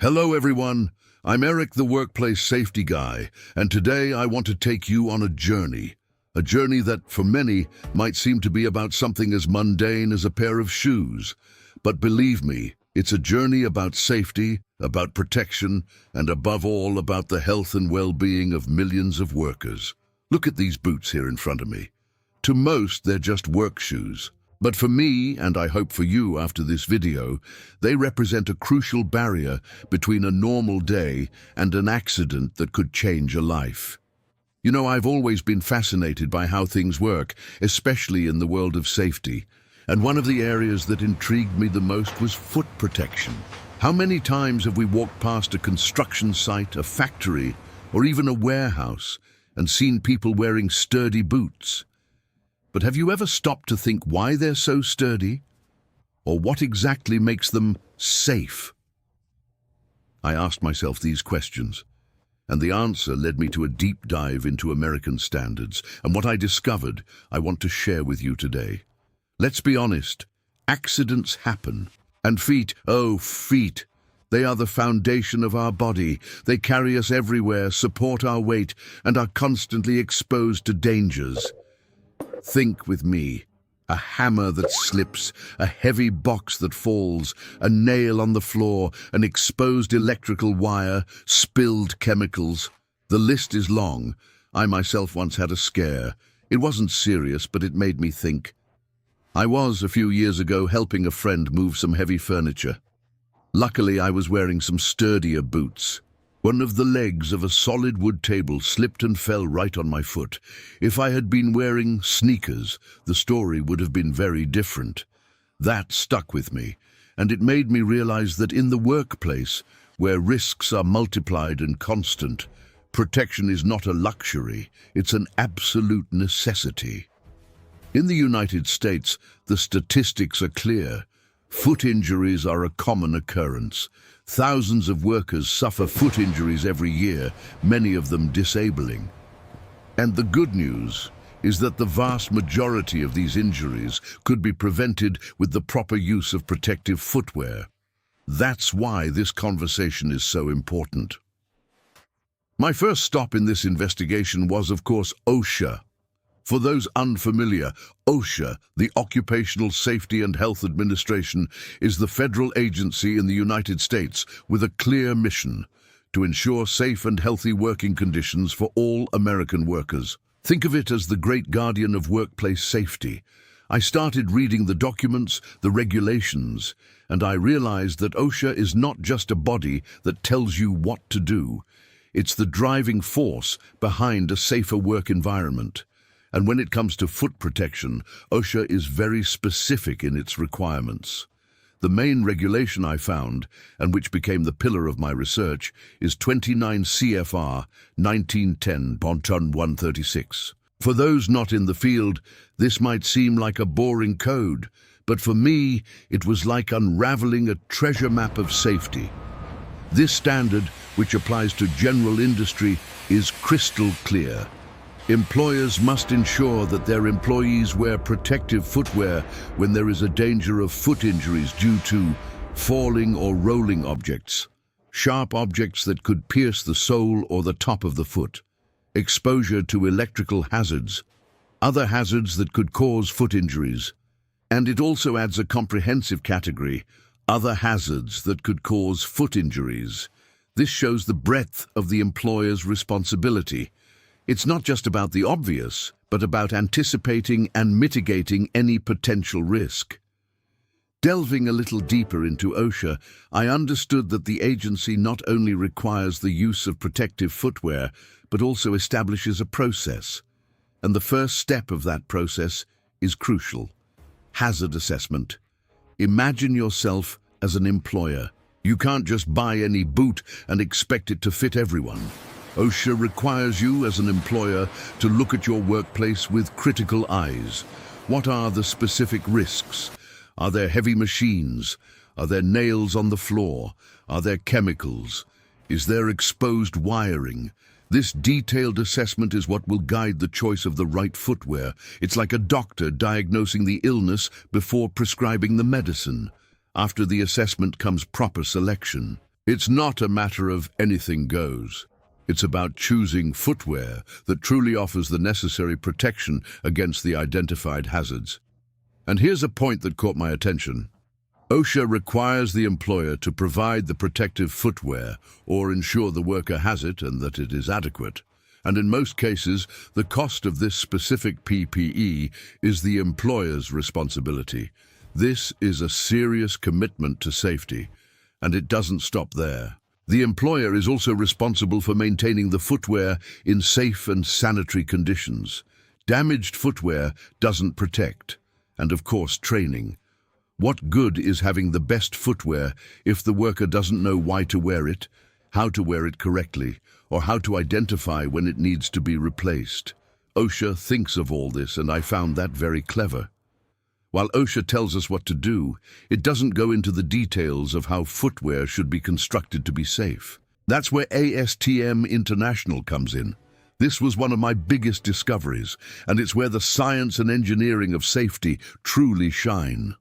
Hello everyone, I'm Eric, the workplace safety guy, and today I want to take you on a journey that for many might seem to be about something as mundane as a pair of shoes. But believe me, it's a journey about safety, about protection, and above all about the health and well-being of millions of workers. Look at these boots here in front of me. To most, they're just work shoes. But for me, and I hope for you after this video, they represent a crucial barrier between a normal day and an accident that could change a life. You know, I've always been fascinated by how things work, especially in the world of safety. And one of the areas that intrigued me the most was foot protection. How many times have we walked past a construction site, a factory, or even a warehouse, and seen people wearing sturdy boots? But have you ever stopped to think why they're so sturdy? Or what exactly makes them safe? I asked myself these questions, and the answer led me to a deep dive into American standards, and what I discovered I want to share with you today. Let's be honest, accidents happen, and feet, they are the foundation of our body. They carry us everywhere, support our weight, and are constantly exposed to dangers. Think with me. A hammer that slips, a heavy box that falls, a nail on the floor, an exposed electrical wire, spilled chemicals. The list is long. I myself once had a scare. It wasn't serious, but it made me think. I was, a few years ago, helping a friend move some heavy furniture. Luckily, I was wearing some sturdier boots. One of the legs of a solid wood table slipped and fell right on my foot. If I had been wearing sneakers, the story would have been very different. That stuck with me, and it made me realize that in the workplace, where risks are multiplied and constant, protection is not a luxury, it's an absolute necessity. In the United States, the statistics are clear. Foot injuries are a common occurrence. Thousands of workers suffer foot injuries every year, many of them disabling. And the good news is that the vast majority of these injuries could be prevented with the proper use of protective footwear. That's why this conversation is so important. My first stop in this investigation was, of course, OSHA. For those unfamiliar, OSHA, the Occupational Safety and Health Administration, is the federal agency in the United States with a clear mission to ensure safe and healthy working conditions for all American workers. Think of it as the great guardian of workplace safety. I started reading the documents, the regulations, and I realized that OSHA is not just a body that tells you what to do. It's the driving force behind a safer work environment. And when it comes to foot protection, OSHA is very specific in its requirements. The main regulation I found, and which became the pillar of my research, is 29 CFR 1910.136. For those not in the field, this might seem like a boring code, but for me, it was like unraveling a treasure map of safety. This standard, which applies to general industry, is crystal clear. Employers must ensure that their employees wear protective footwear when there is a danger of foot injuries due to falling or rolling objects, sharp objects that could pierce the sole or the top of the foot, exposure to electrical hazards, other hazards that could cause foot injuries. And it also adds a comprehensive category, other hazards that could cause foot injuries. This shows the breadth of the employer's responsibility. It's not just about the obvious, but about anticipating and mitigating any potential risk. Delving a little deeper into OSHA, I understood that the agency not only requires the use of protective footwear, but also establishes a process. And the first step of that process is crucial: hazard assessment. Imagine yourself as an employer. You can't just buy any boot and expect it to fit everyone. OSHA requires you as an employer to look at your workplace with critical eyes. What are the specific risks? Are there heavy machines? Are there nails on the floor? Are there chemicals? Is there exposed wiring? This detailed assessment is what will guide the choice of the right footwear. It's like a doctor diagnosing the illness before prescribing the medicine. After the assessment comes proper selection. It's not a matter of anything goes. It's about choosing footwear that truly offers the necessary protection against the identified hazards. And here's a point that caught my attention. OSHA requires the employer to provide the protective footwear or ensure the worker has it and that it is adequate. And in most cases, the cost of this specific PPE is the employer's responsibility. This is a serious commitment to safety, and it doesn't stop there. The employer is also responsible for maintaining the footwear in safe and sanitary conditions. Damaged footwear doesn't protect. And of course, training. What good is having the best footwear if the worker doesn't know why to wear it, how to wear it correctly, or how to identify when it needs to be replaced? OSHA thinks of all this, and I found that very clever. While OSHA tells us what to do, it doesn't go into the details of how footwear should be constructed to be safe. That's where ASTM International comes in. This was one of my biggest discoveries, and it's where the science and engineering of safety truly shine.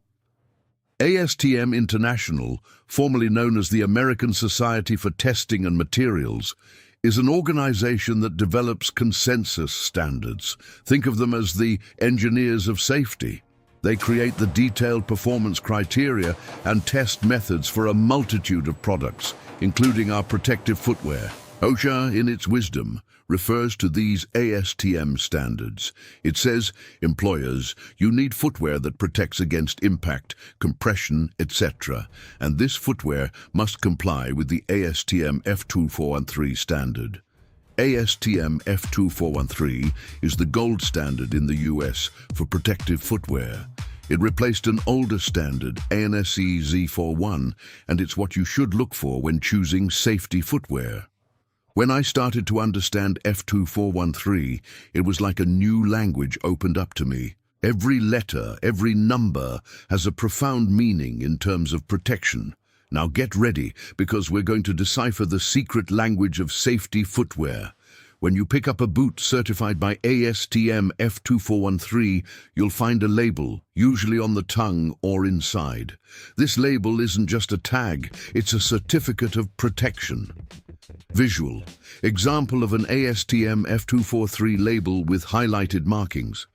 ASTM International, formerly known as the American Society for Testing and Materials, is an organization that develops consensus standards. Think of them as the engineers of safety. They create the detailed performance criteria and test methods for a multitude of products, including our protective footwear. OSHA, in its wisdom, refers to these ASTM standards. It says, employers, you need footwear that protects against impact, compression, etc. And this footwear must comply with the ASTM F2413 standard. ASTM F2413 is the gold standard in the US for protective footwear. It replaced an older standard, ANSE Z41, and it's what you should look for when choosing safety footwear. When I started to understand F2413, it was like a new language opened up to me. Every letter, every number has a profound meaning in terms of protection. Now get ready, because we're going to decipher the secret language of safety footwear. When you pick up a boot certified by ASTM F2413, you'll find a label, usually on the tongue or inside. This label isn't just a tag, it's a certificate of protection. Visual. Example of an ASTM F243 label with highlighted markings.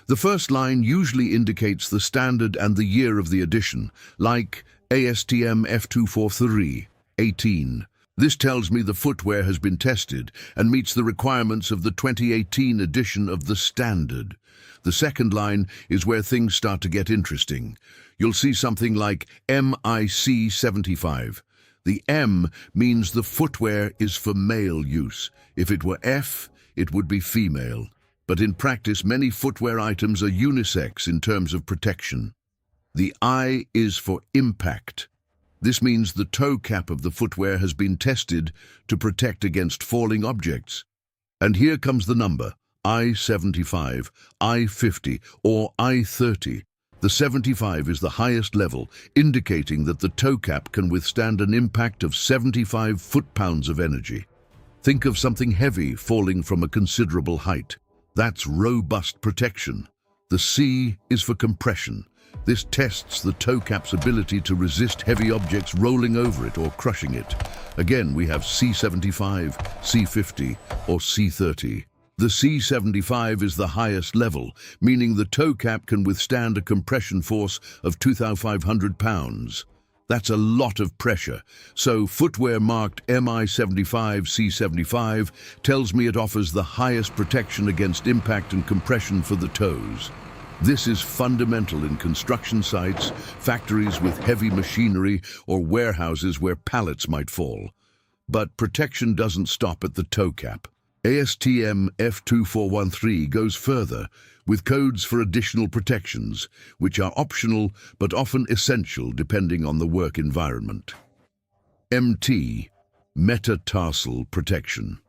The first line usually indicates the standard and the year of the edition, like ASTM F243, 18. This tells me the footwear has been tested and meets the requirements of the 2018 edition of the standard. The second line is where things start to get interesting. You'll see something like MIC 75. The M means the footwear is for male use. If it were F, it would be female. But in practice, many footwear items are unisex in terms of protection. The I is for impact. This means the toe cap of the footwear has been tested to protect against falling objects. And here comes the number, I-75, I-50, or I-30. The 75 is the highest level, indicating that the toe cap can withstand an impact of 75 foot-pounds of energy. Think of something heavy falling from a considerable height. That's robust protection. The C is for compression. This tests the toe cap's ability to resist heavy objects rolling over it or crushing it. Again, we have C75, C50, or C30. The C75 is the highest level, meaning the toe cap can withstand a compression force of 2,500 pounds. That's a lot of pressure. So footwear marked MI75, C75 tells me it offers the highest protection against impact and compression for the toes. This is fundamental in construction sites, factories with heavy machinery, or warehouses where pallets might fall. But protection doesn't stop at the toe cap. ASTM F2413 goes further, with codes for additional protections, which are optional but often essential depending on the work environment. MT, metatarsal protection.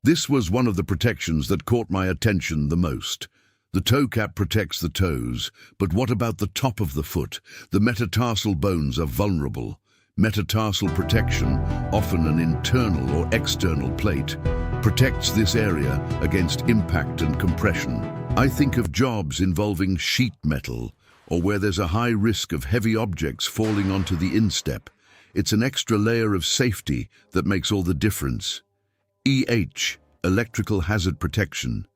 This was one of the protections that caught my attention the most. The toe cap protects the toes, but what about the top of the foot? The metatarsal bones are vulnerable. Metatarsal protection, often an internal or external plate, protects this area against impact and compression. I think of jobs involving sheet metal, or where there's a high risk of heavy objects falling onto the instep. It's an extra layer of safety that makes all the difference. EH, electrical hazard protection.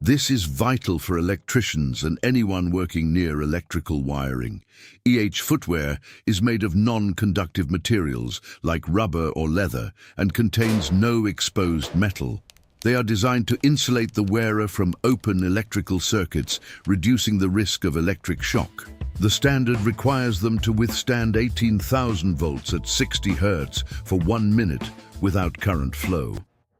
This is vital for electricians and anyone working near electrical wiring. EH footwear is made of non-conductive materials like rubber or leather and contains no exposed metal. They are designed to insulate the wearer from open electrical circuits, reducing the risk of electric shock. The standard requires them to withstand 18,000 volts at 60 Hz for 1 minute without current flow.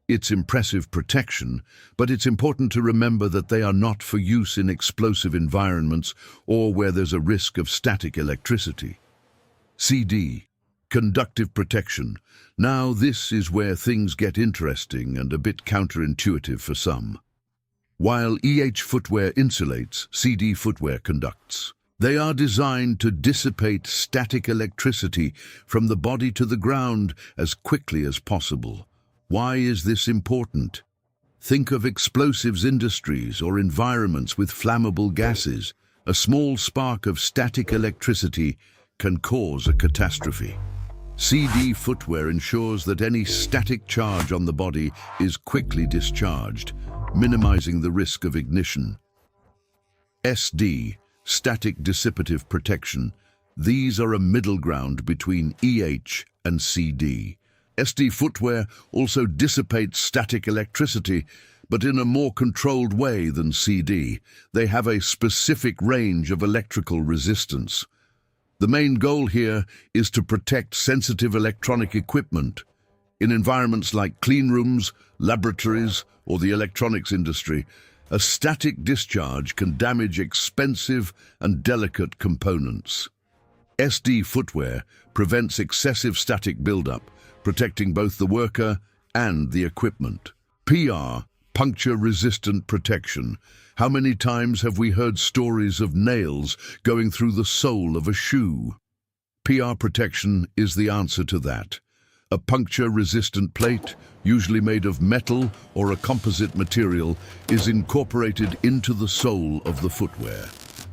It's impressive protection, but it's important to remember that they are not for use in explosive environments or where there's a risk of static electricity. CD, conductive protection. Now this is where things get interesting and a bit counterintuitive for some. While EH footwear insulates, CD footwear conducts. They are designed to dissipate static electricity from the body to the ground as quickly as possible. Why is this important? Think of explosives industries or environments with flammable gases. A small spark of static electricity can cause a catastrophe. CD footwear ensures that any static charge on the body is quickly discharged, minimizing the risk of ignition. SD, static dissipative protection. These are a middle ground between EH and CD. SD footwear also dissipates static electricity, but in a more controlled way than CD. They have a specific range of electrical resistance. The main goal here is to protect sensitive electronic equipment. In environments like clean rooms, laboratories, or the electronics industry, a static discharge can damage expensive and delicate components. SD footwear prevents excessive static buildup, protecting both the worker and the equipment. PR, puncture-resistant protection. How many times have we heard stories of nails going through the sole of a shoe? PR protection is the answer to that. A puncture-resistant plate, usually made of metal or a composite material, is incorporated into the sole of the footwear.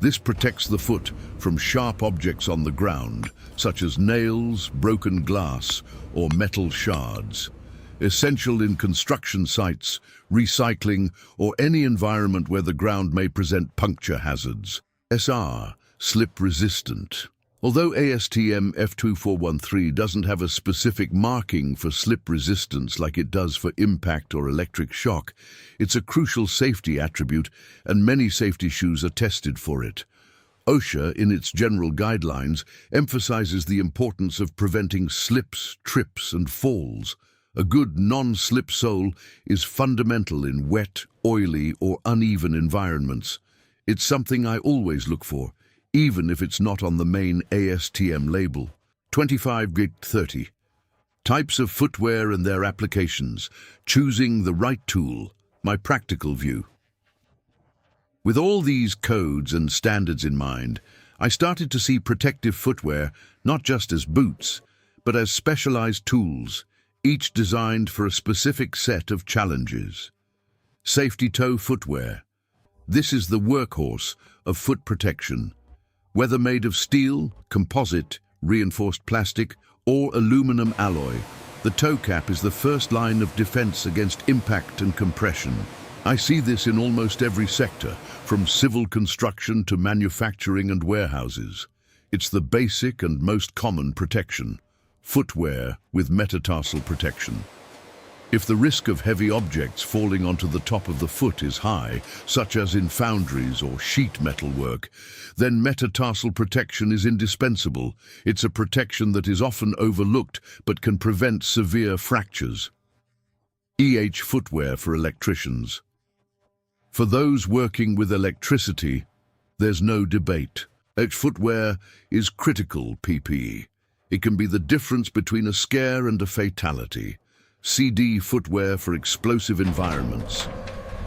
This protects the foot from sharp objects on the ground, such as nails, broken glass, or metal shards. Essential in construction sites, recycling, or any environment where the ground may present puncture hazards. SR, slip resistant. Although ASTM F2413 doesn't have a specific marking for slip resistance like it does for impact or electric shock, it's a crucial safety attribute and many safety shoes are tested for it. OSHA, in its general guidelines, emphasizes the importance of preventing slips, trips, and falls. A good non-slip sole is fundamental in wet, oily, or uneven environments. It's something I always look for, even if it's not on the main ASTM label. 2513. Types of footwear and their applications. Choosing the right tool. My practical view. With all these codes and standards in mind, I started to see protective footwear not just as boots, but as specialized tools, each designed for a specific set of challenges. Safety toe footwear. This is the workhorse of foot protection. Whether made of steel, composite, reinforced plastic, or aluminum alloy, the toe cap is the first line of defense against impact and compression. I see this in almost every sector, from civil construction to manufacturing and warehouses. It's the basic and most common protection. Footwear with metatarsal protection. If the risk of heavy objects falling onto the top of the foot is high, such as in foundries or sheet metal work, then metatarsal protection is indispensable. It's a protection that is often overlooked but can prevent severe fractures. EH footwear for electricians. For those working with electricity, there's no debate. EH footwear is critical PPE. It can be the difference between a scare and a fatality. CD footwear for explosive environments.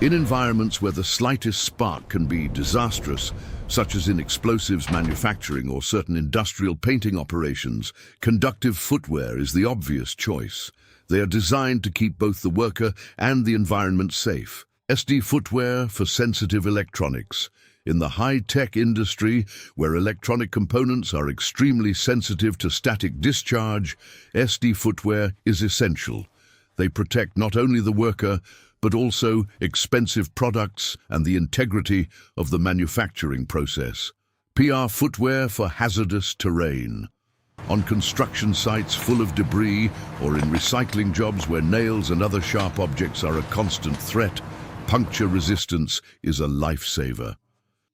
In environments where the slightest spark can be disastrous, such as in explosives manufacturing or certain industrial painting operations, conductive footwear is the obvious choice. They are designed to keep both the worker and the environment safe. SD footwear for sensitive electronics. In the high-tech industry, where electronic components are extremely sensitive to static discharge, SD footwear is essential. They protect not only the worker, but also expensive products and the integrity of the manufacturing process. PR footwear for hazardous terrain. On construction sites full of debris or in recycling jobs where nails and other sharp objects are a constant threat, puncture resistance is a lifesaver.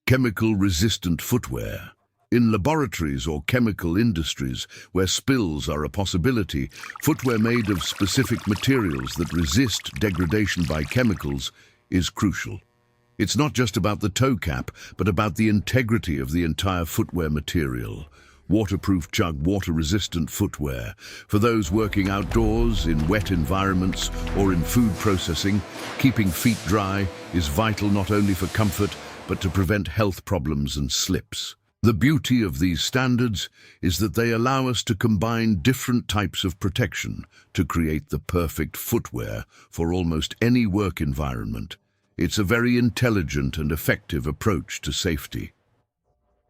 Chemical-resistant footwear. In laboratories or chemical industries where spills are a possibility, footwear made of specific materials that resist degradation by chemicals is crucial. It's not just about the toe cap, but about the integrity of the entire footwear material. Waterproof chug, water-resistant footwear. For those working outdoors, in wet environments, or in food processing, keeping feet dry is vital not only for comfort, but to prevent health problems and slips. The beauty of these standards is that they allow us to combine different types of protection to create the perfect footwear for almost any work environment. It's a very intelligent and effective approach to safety.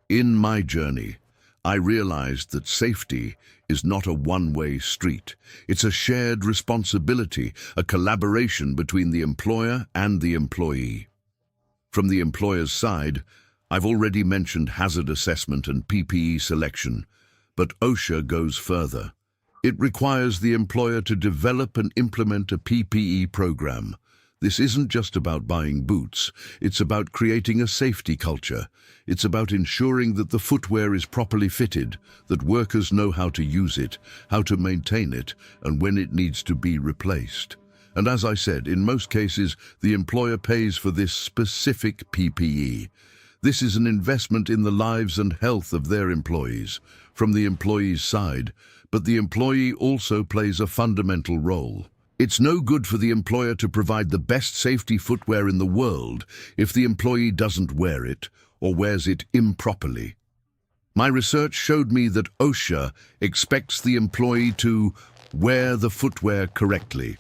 In my journey, I realized that safety is not a one-way street. It's a shared responsibility, a collaboration between the employer and the employee. From the employer's side, I've already mentioned hazard assessment and PPE selection, but OSHA goes further. It requires the employer to develop and implement a PPE program. This isn't just about buying boots, it's about creating a safety culture. It's about ensuring that the footwear is properly fitted, that workers know how to use it, how to maintain it, and when it needs to be replaced. And as I said, in most cases, the employer pays for this specific PPE. This is an investment in the lives and health of their employees, from the employee's side, but the employee also plays a fundamental role. It's no good for the employer to provide the best safety footwear in the world if the employee doesn't wear it or wears it improperly. My research showed me that OSHA expects the employee to wear the footwear correctly.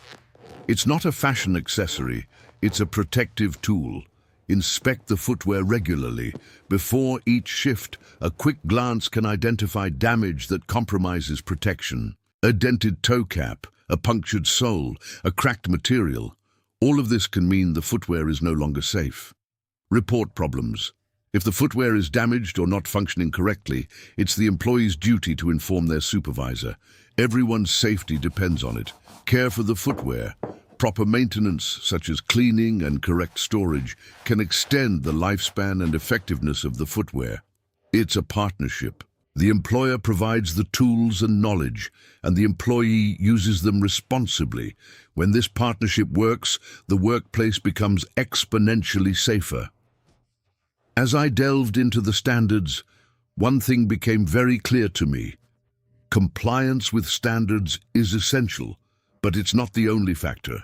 It's not a fashion accessory, it's a protective tool. Inspect the footwear regularly. Before each shift, a quick glance can identify damage that compromises protection. A dented toe cap, a punctured sole, a cracked material. All of this can mean the footwear is no longer safe. Report problems. If the footwear is damaged or not functioning correctly, it's the employee's duty to inform their supervisor. Everyone's safety depends on it. Care for the footwear. Proper maintenance, such as cleaning and correct storage, can extend the lifespan and effectiveness of the footwear. It's a partnership. The employer provides the tools and knowledge, and the employee uses them responsibly. When this partnership works, the workplace becomes exponentially safer. As I delved into the standards, one thing became very clear to me. Compliance with standards is essential, but it's not the only factor.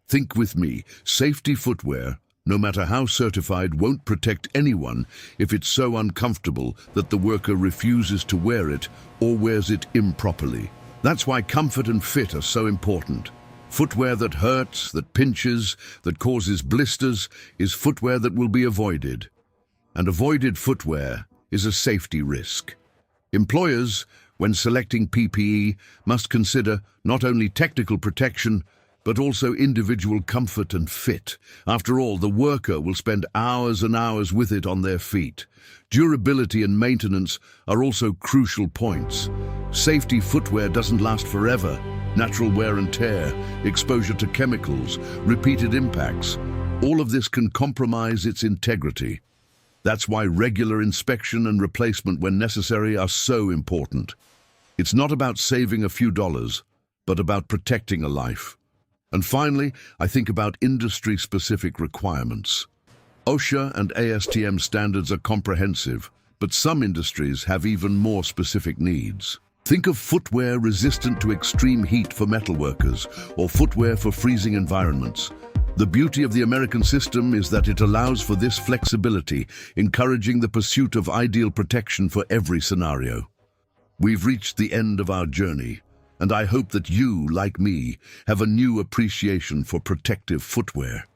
Think with me, safety footwear, no matter how certified, won't protect anyone if it's so uncomfortable that the worker refuses to wear it or wears it improperly. That's why comfort and fit are so important. Footwear that hurts, that pinches, that causes blisters is footwear that will be avoided. And avoided footwear is a safety risk. Employers, when selecting PPE, must consider not only technical protection, but also individual comfort and fit. After all, the worker will spend hours and hours with it on their feet. Durability and maintenance are also crucial points. Safety footwear doesn't last forever. Natural wear and tear, exposure to chemicals, repeated impacts, all of this can compromise its integrity. That's why regular inspection and replacement when necessary are so important. It's not about saving a few dollars, but about protecting a life. And finally, I think about industry-specific requirements. OSHA and ASTM standards are comprehensive, but some industries have even more specific needs. Think of footwear resistant to extreme heat for metalworkers, or footwear for freezing environments. The beauty of the American system is that it allows for this flexibility, encouraging the pursuit of ideal protection for every scenario. We've reached the end of our journey, and I hope that you, like me, have a new appreciation for protective footwear.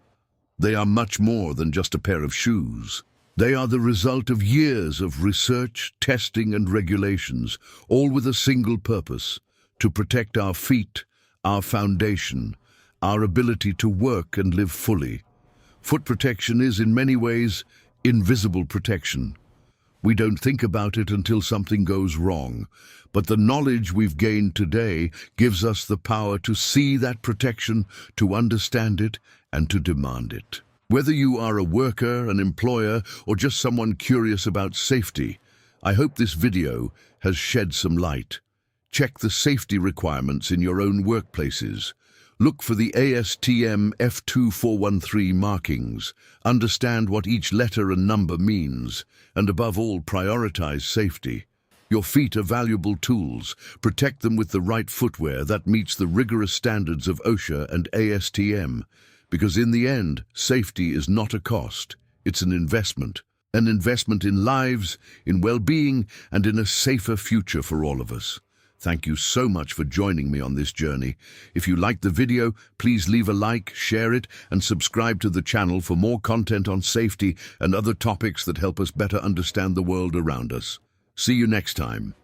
They are much more than just a pair of shoes. They are the result of years of research, testing and regulations, all with a single purpose: to protect our feet, our foundation, our ability to work and live fully. Foot protection is, in many ways, invisible protection. We don't think about it until something goes wrong, but the knowledge we've gained today gives us the power to see that protection, to understand it, and to demand it. Whether you are a worker, an employer, or just someone curious about safety, I hope this video has shed some light. Check the safety requirements in your own workplaces. Look for the ASTM F2413 markings. Understand what each letter and number means, and above all, prioritize safety. Your feet are valuable tools. Protect them with the right footwear that meets the rigorous standards of OSHA and ASTM. Because in the end, safety is not a cost, it's an investment. An investment in lives, in well-being, and in a safer future for all of us. Thank you so much for joining me on this journey. If you liked the video, please leave a like, share it, and subscribe to the channel for more content on safety and other topics that help us better understand the world around us. See you next time.